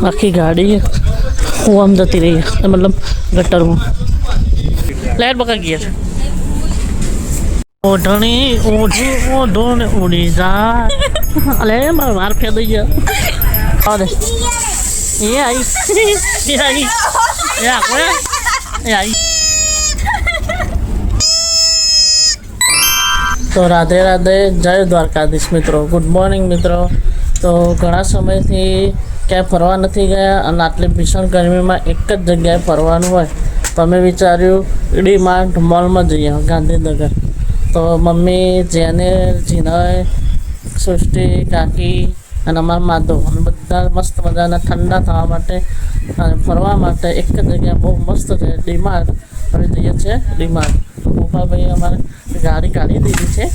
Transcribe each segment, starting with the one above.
આખી ગાડી હું આમ જતી રહી મતલબ ગટરમાં લાઈટ બકા ગયા ઓઢણી ઓઢું ઓઢું ને ઉડી જાય અલે મારે વાર ફેર દઈ ગયા દે એ આવી તો રાધે રાધે જય દ્વારકાધીશ મિત્રો ગુડ મોર્નિંગ મિત્રો તો ઘણા સમયથી ક્યાંય ફરવા નથી ગયા અને આટલી ભીષણ ગરમીમાં એક જ જગ્યાએ ફરવાનું હોય તો અમે વિચાર્યું ડી માર્ટ મોલમાં જઈએ ગાંધીનગર તો મમ્મી જેને જીનય સૃષ્ટિ કાકી અને અમારા માધવ અમે બધા મસ્ત મજાના ઠંડા થવા માટે અને ફરવા માટે એક જ જગ્યા બહુ મસ્ત છે ડી માર્ટ અમે જઈએ છીએ ડી માર્ટ ગોપાલભાઈ અમારે ગાડી કાઢી દીધી છે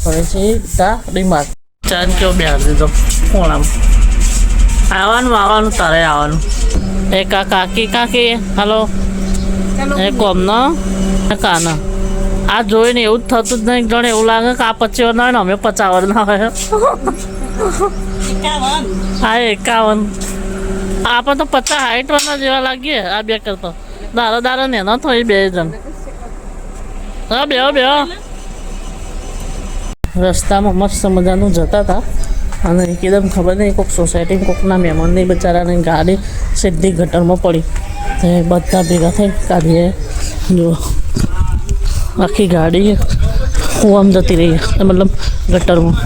હવે છે તા ડી માર્ટ ચાંદ કેવો બેહાર દીધો કોણ આમ આવવાનું તારે આવવાનું એ કાકી હલો એ કોમનો કાના આ જોઈને એવું જ થતું જ નહીં જાણે એવું લાગે કે આ 55 ના હોય ને અમે 50 ના હોય હા 51 આપણે તો 50 હાઈટ વાળા જેવા લાગીએ આ બે કરતો દારો ને એનો થઈ બે જણ હા બે રસ્તામાં મસ્ત મજાનું જતા હતા અને એકદમ ખબર નહીં કોઈક સોસાયટી કોઈકના મહેમાનની બચારાની ગાડી સીધી ગટરમાં પડી તો બધા ભેગા થઈ કાઢીએ જુઓ આખી ગાડી હું આમ જતી રહી મતલબ ગટરમાં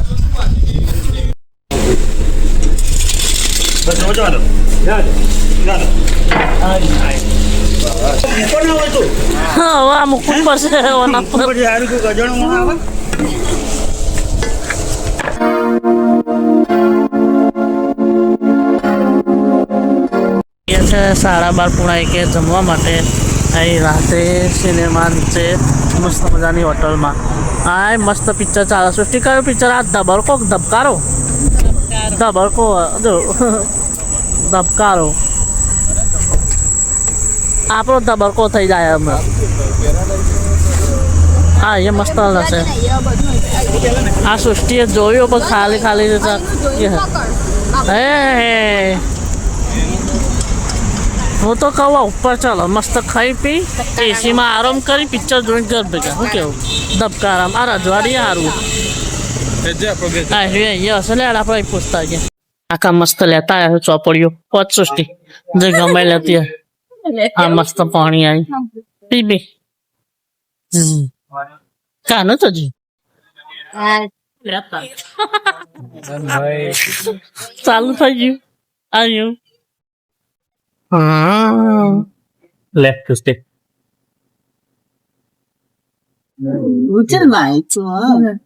હા આ મૂકવું પડશે છે 12:30 પૂણા કે જમવા માટે અહીં રાત્રે સિનેમા નીચે મસ્ત મજાની હોટલમાં આ મસ્ત પિક્ચર ચાલે સૃષ્ટિ કયો પિક્ચર આ ધબડકો ધબકારો જો ધબકારો આપણો ધબડકો થઈ જાય હમણાં હા એ મસ્ત હશે આ સૃષ્ટિએ જોયું પણ ખાલી હે હું તો કહું ઉપર ચાલો મસ્ત ખાઈ પી એસીમાં આરામ કરી પિક્ચર જોઈને ઘર ભેગા શું કેવું ધબકારામ આ રજવાડી સારું હા હશે લે આપણે પૂછતા ગયા આખા મસ્ત લેતા આવ્યા ચોપડીઓ પોચ સૃષ્ટિ જે ગમે લેતી આ મસ્ત પાણી આવી પી કાનો તો જી ચાલુ થઈ ગયું આવ્યું left to stay. Ucil mai chua.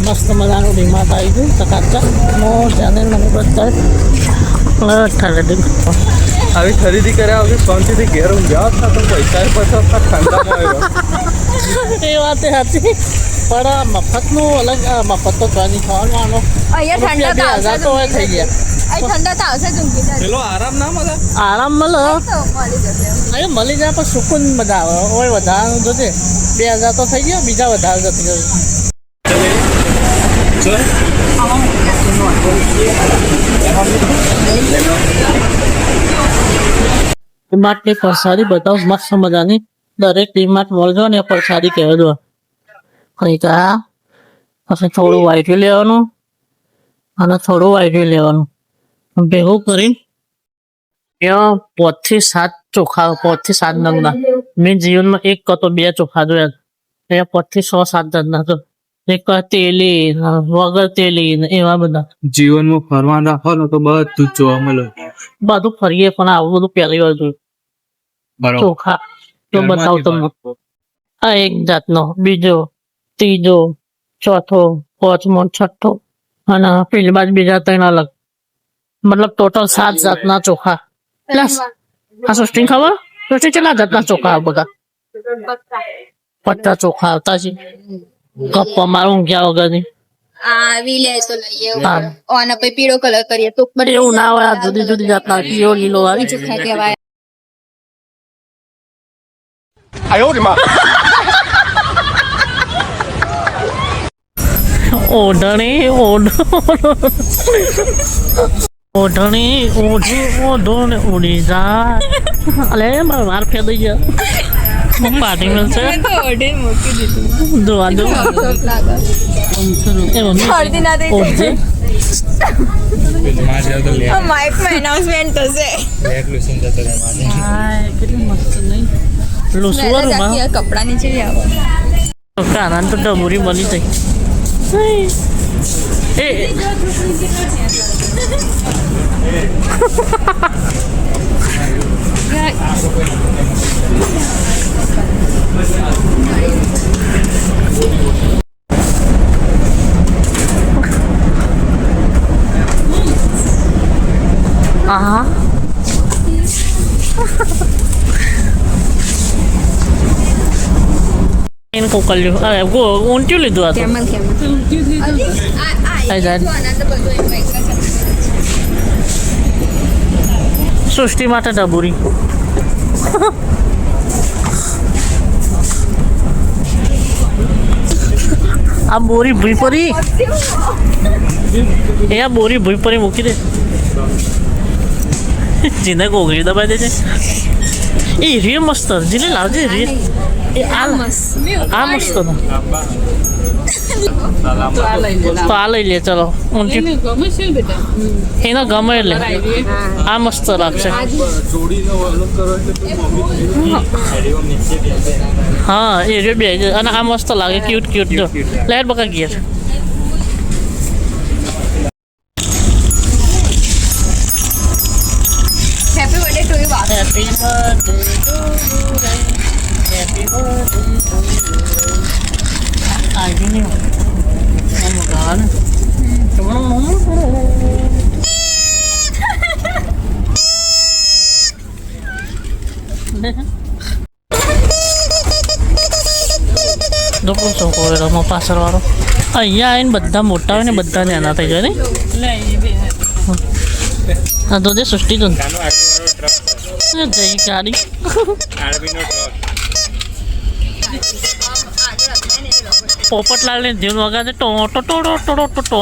મસ્ત મજાનું ડીમાર્ટ આવી ગયું ચકાચક નો ચેનલ મને બધા આવી ખરીદી કર્યા વગર શાંતિથી ઘેર ઊંઘ્યા હતા તો પૈસા પાછા ઠંડામાં આવ્યો એ વાત સાચી પણ મફતનું અલગ મફત તો ઘણી ખાવાનો અહીંયા ઠંડા તો હોય થઈ ગયા ઠંડા તો આવશે જ પેલો આરામ ના મળે આરામ મળે અહીંયા મળી જાય પણ સુકૂન બધા આવે હોય વધારે જોજે 2000 તો થઈ ગયા બીજા વધારે જતી ગયું ડીમાર્ટની પ્રસાદી બતાવ મસ્ત મજાની દરેક ડીમાર્ટ મોલ જો ને પ્રસાદી કહેવા દો કંઈક આ પછી થોડું વાઈટ લેવાનું અને થોડું વાઈટ લેવાનું ભેગું કરીને ત્યાં 5 થી 7 ચોખા 5 થી 7 નંગના મેં જીવનમાં એક તો 2 ચોખા જોયા ત્યાં 5 થી 6 7 જણના તો એક તેલી વગર તેલી એવા બધા જીવનમાં ફરવા રાખો ને તો બધું જોવા મળે બધું ફરીએ પણ આવું બધું પહેલી વાર જોયું ચોખા તો બતાવ તમને આ એક જાતનો બીજો ત્રીજો ચોથો પાંચમો છઠ્ઠો અને પેલી બાજુ બીજા 3 અલગ મતલબ ટોટલ 7 જાતના ચોખા પ્લસ આ સૃષ્ટિ ખબર સૃષ્ટિ કેટલા જાતના ચોખા બધા 50 ચોખા આવતા છે ગપ્પા મારું ઊંઘ્યા વગરની આવી લે તો લઈએ ઓના પછી પીળો કલર કરીએ તો એવું ના હોય જુદી જુદી જાતના પીળો લીલો આવી ચોખા કહેવાય ઓઢણી ઓઢણી ઓઢું ઉડી જાય. અલે મારે વાર ફેદાઈ ગયા. પાર્ટી મળશે જોવા દો. એ મમ્મી ઓઢજે. માઇકમાં એનાઉન્સમેન્ટ થશે. હાય, કેટલી મસ્ત નહીં લૂસવાનું કપડા નીચે આવો. કાના તો ડબુરી બની થઈ. એ હા એને કોકલ્યું અરે ઊંટ્યું લીધું આ તો. કેમલ આઈ જાય. સૃષ્ટિ માટે ડબુરી. આ બોરી ભૂઈ પરી. એ આ બોરી ભૂઈ પરી મૂકી દે. જીને ગોગળી દબાઈ દે છે. એ રે મસ્ત જીને લાવજે રે. એ આ મસ્ત હતો. તો આ લઈ લે ચલો. એનો ગમે એટલે આ મસ્ત લાગશે. હા એ રે બે અને આ મસ્ત લાગે ક્યુટ ક્યુટ. જો લાઈટ બકા gear. Happy birthday to you બાપ. Happy birthday to you. Happy birthday to you. આવી નહીં એમ ગાવાનું. દુઃખ શું કહે રમો પાછળ વાળો. અહીંયા આવીને બધા મોટા હોય ને બધા નાના થઈ જાય ને. હા તો જે સૃષ્ટિ તો જઈ ગાડી. પોપટલાલ ને ધ્યુન વગાડે ટો ટો ટો ટો ટો ટો ટો.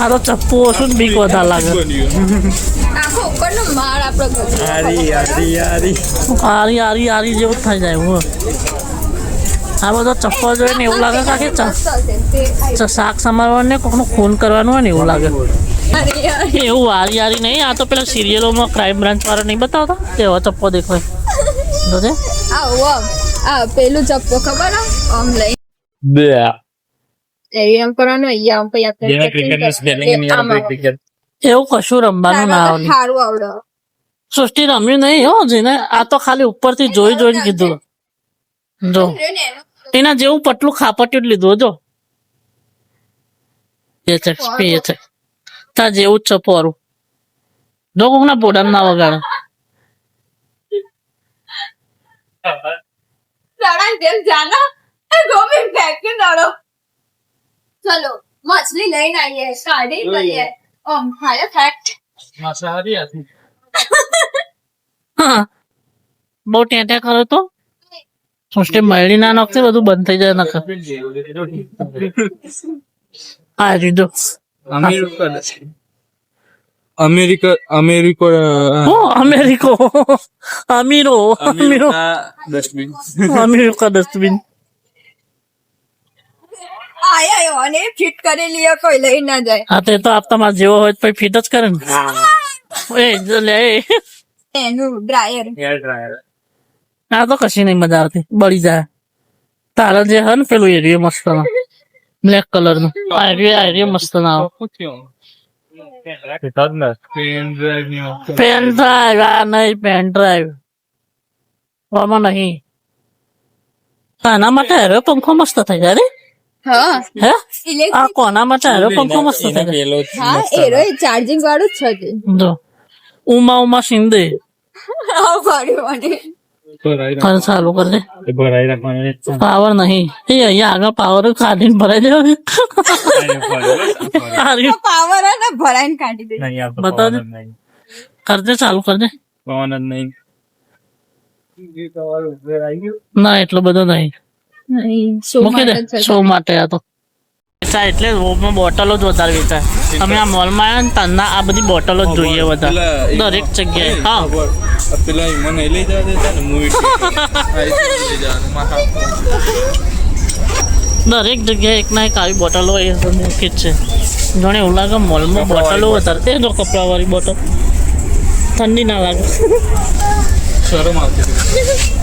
આ તો ચપ્પુ ઓછું ને બીક વધારે લાગે. આખો ઉપરનો માળ આપણો આરી આરી આરી જેવું થઈ જાય. હું આ બધો ચપ્પલ જોઈએ ને એવું લાગે કે શાક સમારવાનું ને કોકનું ખૂન કરવાનું હોય ને એવું લાગે. એવું આરી આરી નહીં. આ તો પેલા સિરિયલોમાં ક્રાઇમ બ્રાન્ચ વાળા નહીં બતાવતા તેવા ચપ્પો દેખાય. આ પેલું ચપ્પો ખબર આમ લઈ બે એમ કરવાનું અહીંયા એવું કશું રમવાનું ના આવે. સારું આવડે. સૃષ્ટિ રમ્યું નહીં હો જેને. આ તો ખાલી ઉપરથી જોઈ જોઈને કીધું. જો એના જેવું પટલું ખાપટ્યું લીધું. જો એ છે એ છે તા જેવું જ છે પોરું. જો કોક ના પોડામ ના વગાડે. ચલો મછલી લઈને આવીએ. કાઢી કરીએ. હાય ફેક્ટ. હા બહુ ટેટા કરો તો સૃષ્ટિ મળી ના નાખશે બધું બંધ થઈ જાય. નખર આ રીધો અમેરિકા અમેરિકો અમેરિકો અમીરો અમીરો ડસ્ટબિન અમેરિકા ડસ્ટબિન. આયો અને ફિટ કરેલી કોઈ લઈ ના જાય. હા તે તો આપ તમારા જેવો હોય તો ફિટ જ કરે ને. એ લે એનું ડ્રાયર. Hair dryer. આ તો કશી નહીં મજા આવતી બળી જાય. તારા જે હે ને પેલું એરિયો મસ્ત ના બ્લેક કલર નું આર્યો મસ્ત ના આવે. પેન ડ્રાઈવ આ નહીં પેન ડ્રાઈવ આમાં નહીં. આના માટે હેરો પંખો મસ્ત થઈ જાય રે. હા હે આ કોના માટે હેરો પંખો મસ્ત થઈ જાય. હા એરો ચાર્જિંગ વાળું જ છે. જો ઉમા ઉમા શિંદે ફોન ચાલુ કરી દે. પાવર નહીં એ અહીંયા આગળ પાવર કાઢીને ભરાઈ દેવા. પાવર ને ભરાઈને કાઢી દે. બતાવ કરજે ચાલુ કરજે. પવન જ નહીં. ના એટલો બધો નહીં મૂકી દે શો માટે આ તો વેચાય એટલે રોમાં બોટલો જ વધારે વેચાય અમે આ મોલમાં આવ્યા ને તારના આ બધી બોટલો જ જોઈએ વધારે દરેક જગ્યાએ હા પેલા મને લઈ જવા દેતા ને મૂવી દરેક જગ્યાએ એક ના એક આવી બોટલો એ મૂકી જ છે જાણે એવું લાગે મોલમાં બોટલો વધારે એ જો કપડાવાળી બોટલ ઠંડી ના લાગે શરમ આવતી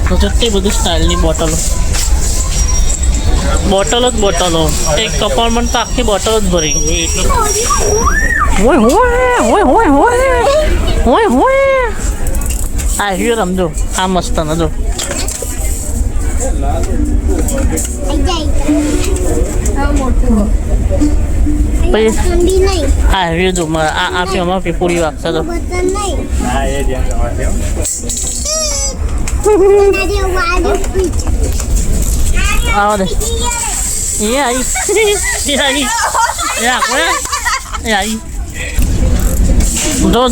તો જેટલી બધી સ્ટાઇલની બોટલો બોટલો એક કપાળમાં તો આખી બોટલ જ ભરી હોય આ હિયર રમજો આ મસ્ત ન જો પછી આ હિયર જો આ પેમાં પીપુડી વાગશે તો આવો દે એ આવી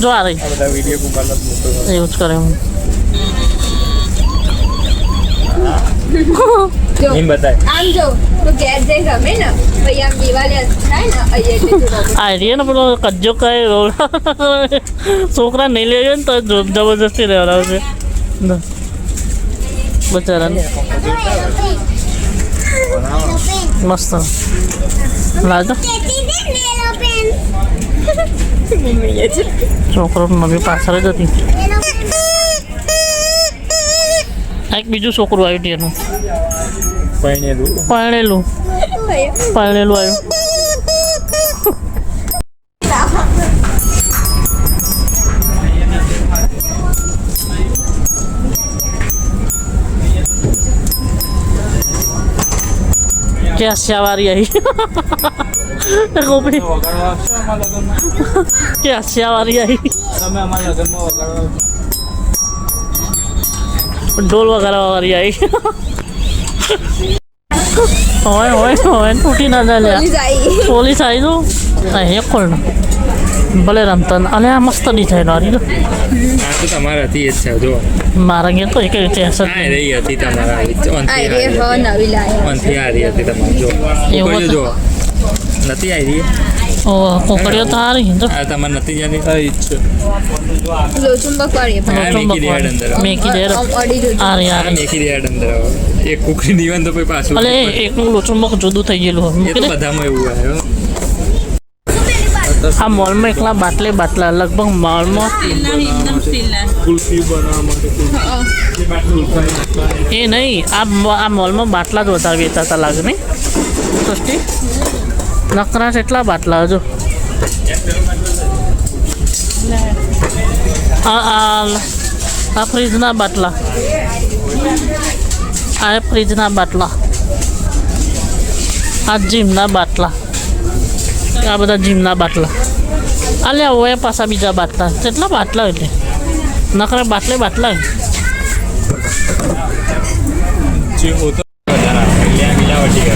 જો આ રહી એવું જ કરે હું જો આમ જો તો ઘેર જઈને રમે ને પછી આમ દિવાળી થાય ને અહીંયા આ રે ને પેલો કજ્જો કહે છોકરા નહીં લેજો ને તો જબરજસ્તી રહેવડાવશે બચારાને મસ્ત લાજો છોકરો મમ્મી પાછળ જ હતી એક બીજું છોકરું આવ્યું હતું એનું પરણેલું આવ્યું ક્યાં સ્યાવારી આવી ગોપી ક્યાં સ્યાવારી આવી ઢોલ વગાડવા વાળી આવી હોય તૂટી ના જાય પોલીસ આવી તો અહીંયા ખોલ ને ભલે રમતા અને આ મસ્ત ડિઝાઇન વાળી તો તમારા હતી જ છે જો મારા ઘેર તો એક રીતે હશે રહી હતી તમારા હતી તમારે એવું જો નથી આવી ઓ કોકડીઓ તો હારી તો આ તમારે નથી જાની આવી જ છે લોચુંબક વાળી મેકી દે હારી આ મેકી દે અંદર એક કુકરી દીવાન તો પછી પાછું અલે એકનું લોચુંબક જુદું થઈ ગયેલું એ મૂકી તો દે બધામાં એવું આવ્યો આ મોલમાં એકલા બાટલા લગભગ મોલમાં કુલ્ફી બનાવવા માટે એ નહીં આ મોલમાં બાટલા જ વધારે વેચાતા લાગે નહીં સસ્તી નકરા એટલા બાટલા હજુ આ ફ્રીજના બાટલા આ ફ્રીજના બાટલા આ જીમના બાટલા આ બધા જીમના બાટલા અલ્યા હોય પાછા બીજા બાટલા કેટલા બાટલા એટલે નકરા બાટલા જે હોતો મિલાવટી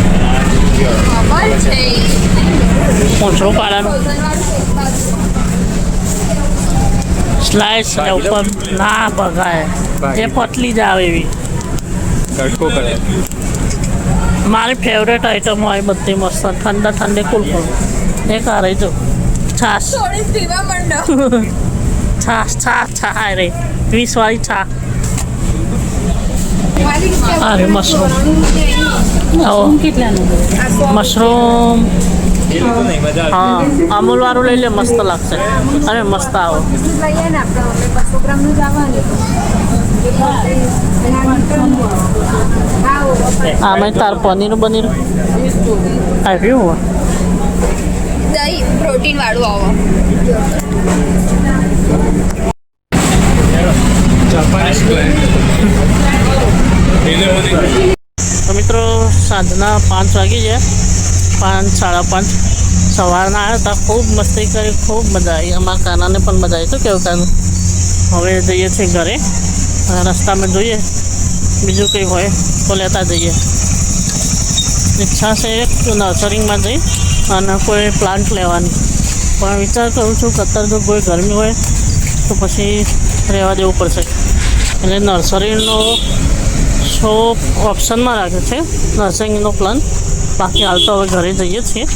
પાંચસો પાડાનું સ્લાઇસ ઉપર ના ભગાય એ પતલી જ આવે એવી કટકો કરે મારી ફેવરેટ આઈટમ હોય બધી મસ્ત ઠંડી કુલ એક આ રહી જો છાશ છાશ રે 20 વાળી છાશ અરે મશરૂમ આવો મશરૂમ હા અમૂલ વાળું લઈ લે મસ્ત લાગશે અરે મસ્ત આવો આમાં તાર પનીર બનીર આવ્યું દહીં પ્રોટીન વાળું આવો તો મિત્રો સાંજના 5 વાગી છે 5 સાડા 5 સવારના આવ્યા હતા ખૂબ મસ્તી કરી ખૂબ મજા આવી અમારા કાનાને પણ મજા આવી તો કેવું કાનું હવે જઈએ છીએ ઘરે રસ્તામાં જોઈએ બીજું કંઈ હોય તો લેતા જઈએ ઈચ્છા છે એક નર્સરીમાં જઈ અને કોઈ પ્લાન્ટ લેવાની પણ વિચાર કરું છું કે અત્યારે જો કોઈ ગરમી હોય તો પછી રહેવા દેવું પડશે એટલે નર્સરીનો શો ઓપ્શનમાં રાખે છે નર્સરીનો પ્લાન. બાકી હાલ તો હવે ઘરે જઈએ છીએ.